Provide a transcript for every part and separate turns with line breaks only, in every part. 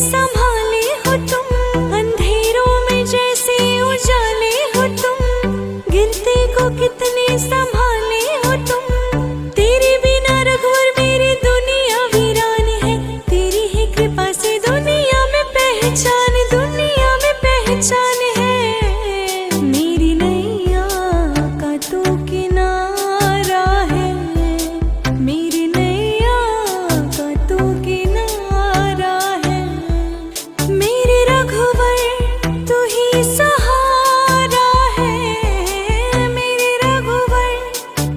संभाले हो तुम, अंधेरों में जैसे उजाले हो तुम, गिनती को कितने संभाले हो तुम। तेरे बिना रघुवर मेरी दुनिया वीरान है, तेरी ही कृपा से दुनिया में पहचान, दुनिया में पहचान है। मेरी नैया का तू किनारा है, मेरी नैया का तू किनारा है। मेरे रघुवर तू ही सहारा है, मेरे रघुवर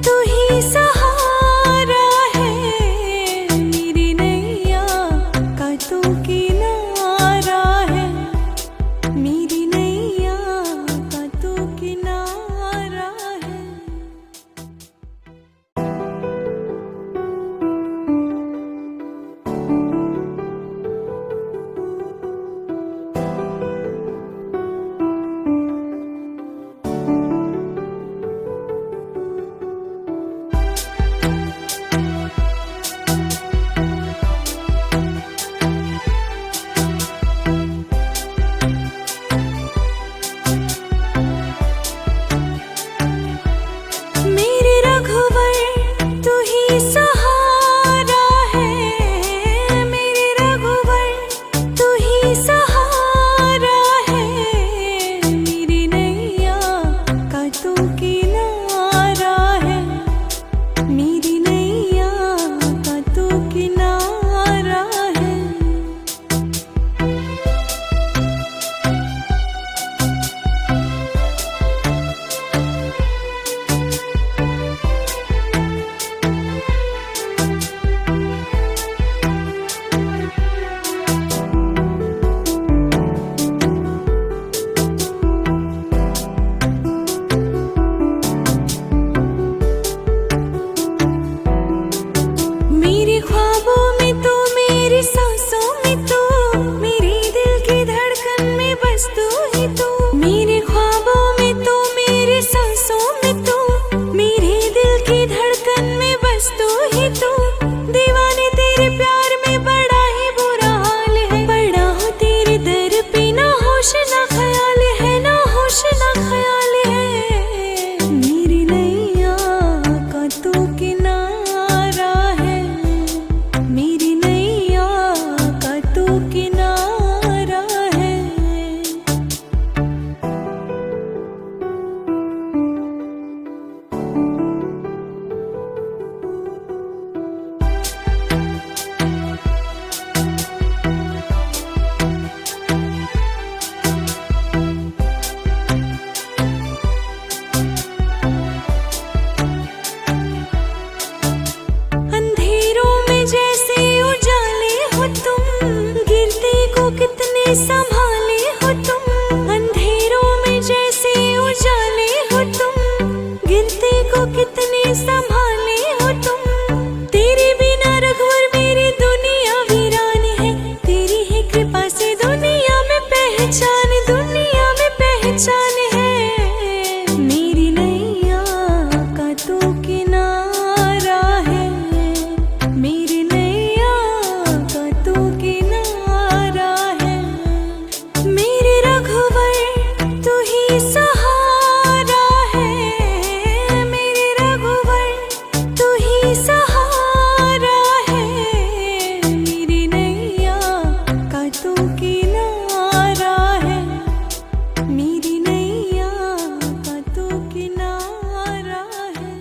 तू ही सहारा है। मेरी नैया का तू किनारा है, मेरी नैया का तू किनारा है। मेरे रघुवर तू ही सहारा है, मेरे रघुवर तू ही सहारा है। मेरी नैया का तू किनारा है, मेरी नैया का तू किनारा है। मेरे ख्वाबों में तू, मेरी सांसों में तू, मेरे दिल की धड़कन में बस तू ही तू। मेरे ख्वाबों में तू, मेरी सांसों में तू, मेरे दिल की धड़कन में बस तू ही तू। दीवाने तेरे प्यार में बड़ा ही बुरा हाल है, बड़ा हो तेरे दर पे ना होश ना ख्याल है, ना होश ना ख्याल है। मेरी नैया का तू किनारा है, मेरी नैया का तू किनारा है। अंधेरों में जैसे उजाले हो तुम, गिरते को कितने संभाले हो तुम। अंधेरों में जैसे उजाले हो तुम, गिरते को कितने संभाले हो तुम। तेरे बिना रघुवर मेरी दुनिया वीरान है, तेरी ही कृपा से दुनिया में पहचान, दुनिया में पहचान है। मेरी नैया का तू किनारा है, मेरी नैया का तू किनारा है। मेरे रघुवर तू ही सहारा है, मेरे रघुवर तू ही सहारा है। मेरी नैया का तू किनारा है, मेरी नैया का तू किनारा है।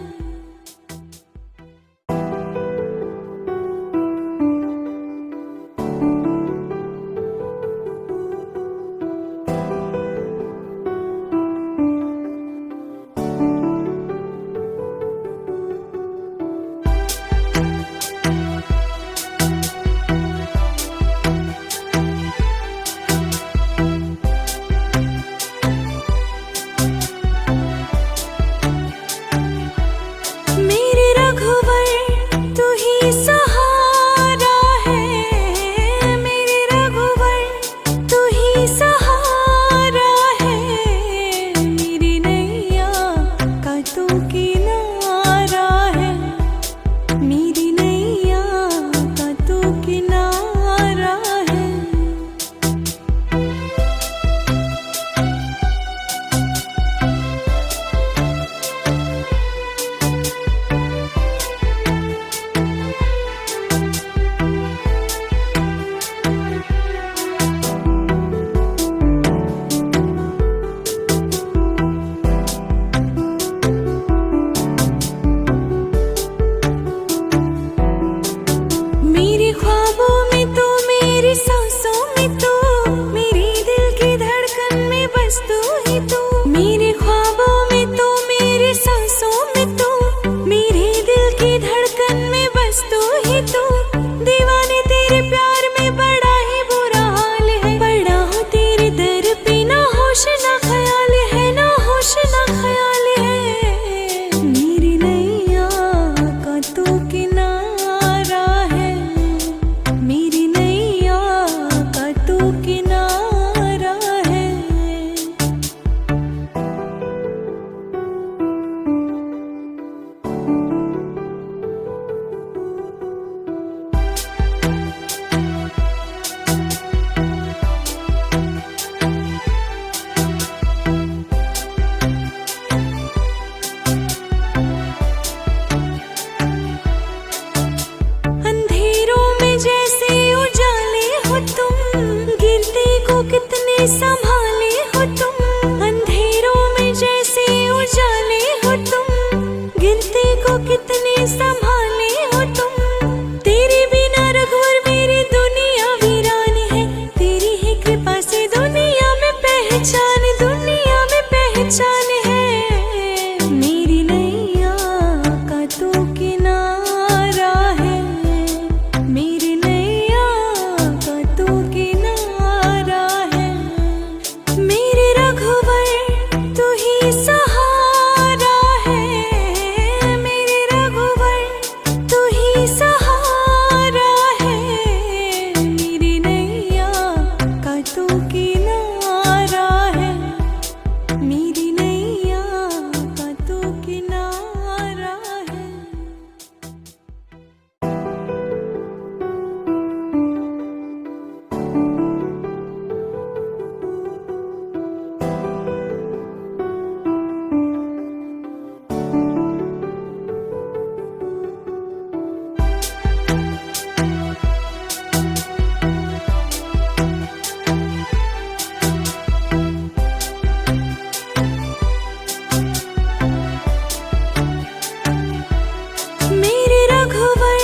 कितने संभाले हो तुम। तेरे बिना रघुवर मेरी दुनिया वीरान है, तेरी ही कृपा से दुनिया में पहचान, दुनिया में पहचान है। मेरी नैया का तू किनारा है, मेरी नैया का तू किनारा है। मेरे रघुवर तू ही सहारा है, मेरे रघुवर तू ही सहारा है। मेरी नैया का तू किनारा है, मेरी नैया का तू किनारा है। मेरे रघुवर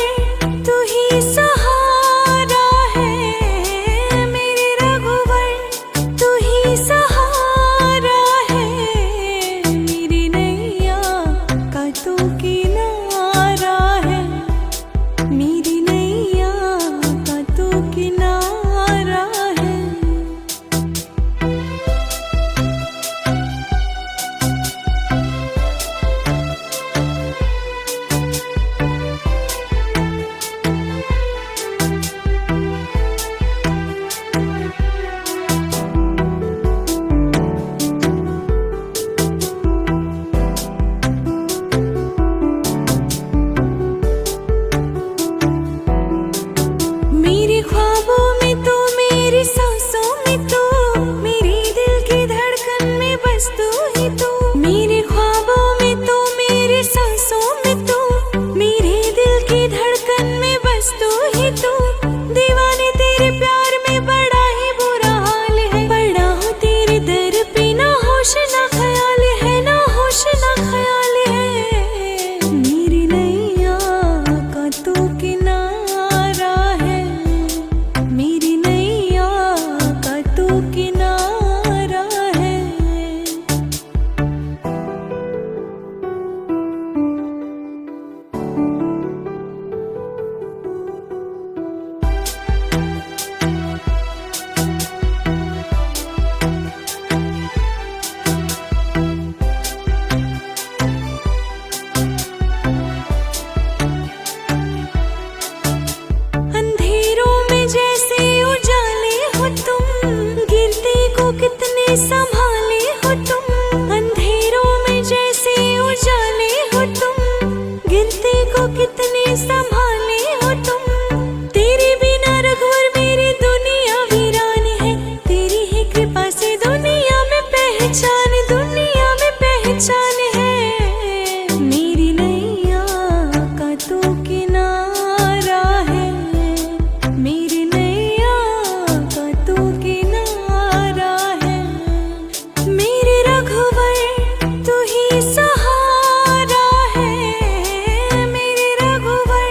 तू ही सहारा है, मेरे रघुवर तू ही सहारा है। मेरी नैया का तू किनारा है, मेरी नैया का तू किनारा है। मेरे ख्वाबों में तू, मेरी सांसों में तू, मेरी दिल की धड़कन में बस तू ही तू। मेरे ख्वाबों में तू, मेरी सांसों में तू, मेरे दिल की धड़कन में बस तू ही तू। दीवाने तेरे प्यार में बड़ा ही बुरा हाल है, पड़ा हूँ तेरे दर पे, ना होश ना ख्याल है, ना होश ना ख्याल है। मेरी नैया का तू किनारा है, मेरी नैया का तू किनारा है। अंधेरों में जैसे उजाले हो तुम, गिरते को कितने संभाले हो तुम। अंधेरों में जैसे उजाले हो तुम, गिरते को कितने संभाले हो तुम। तेरे बिना रघुवर मेरी दुनिया वीरान है, तेरी ही कृपा से दुनिया में पहचान, दुनिया में पहचान है। मेरी नैया का तू किनारा है, मेरी नैया का तू किनारा है। मेरे रघुवर तू ही सहारा है, मेरे रघुवर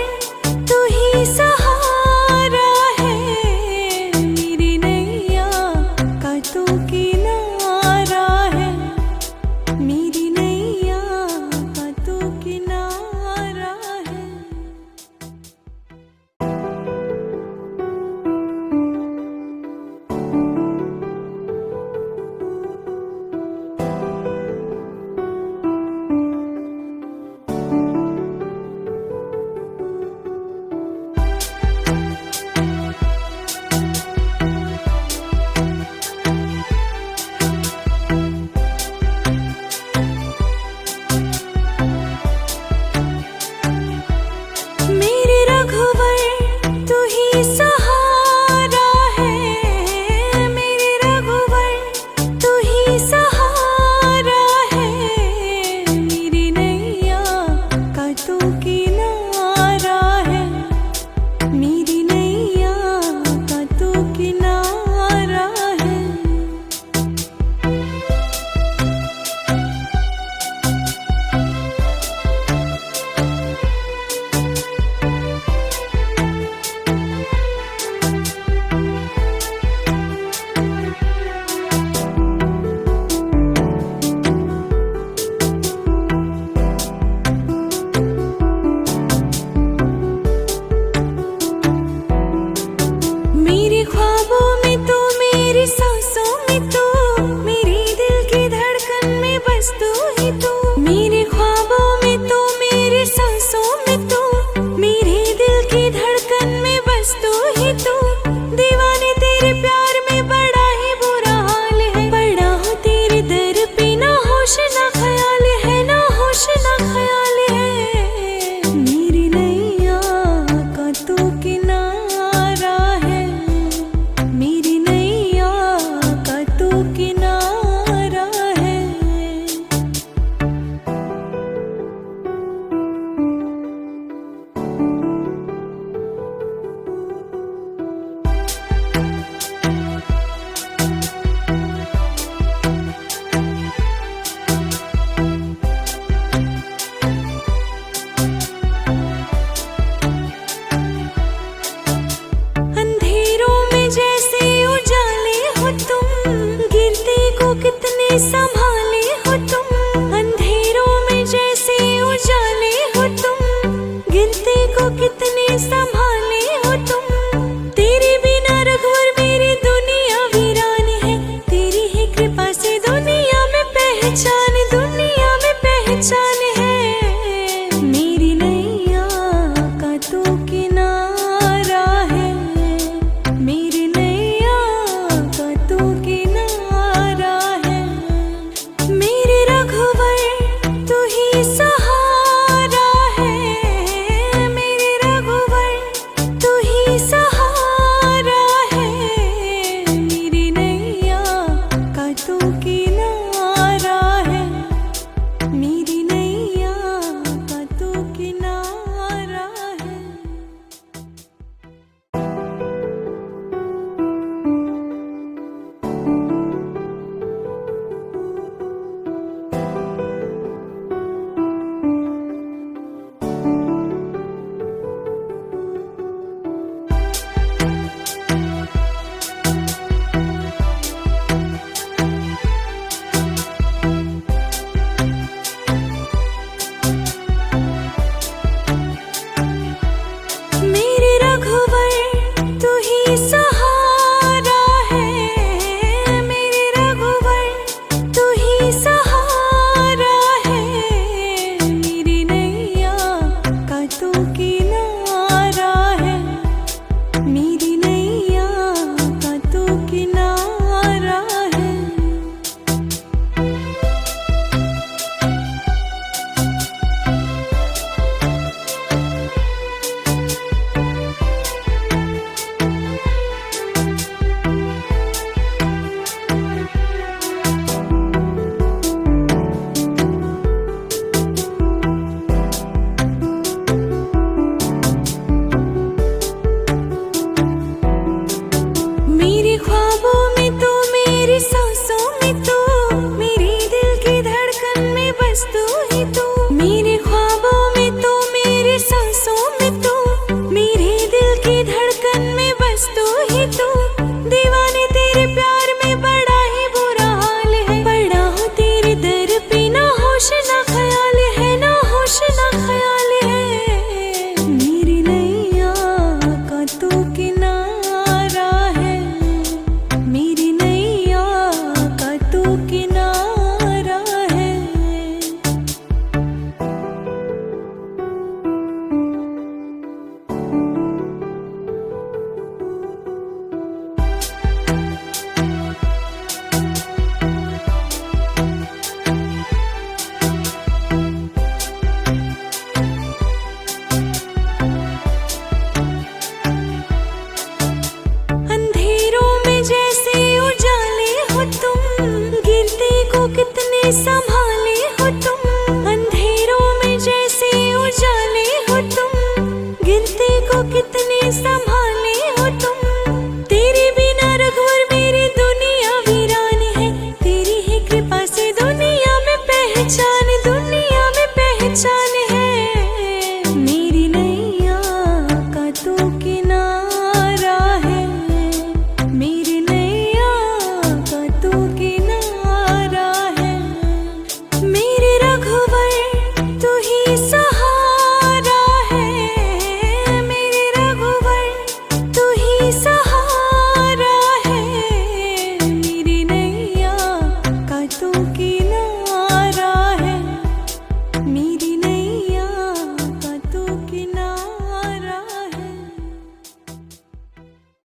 संभाल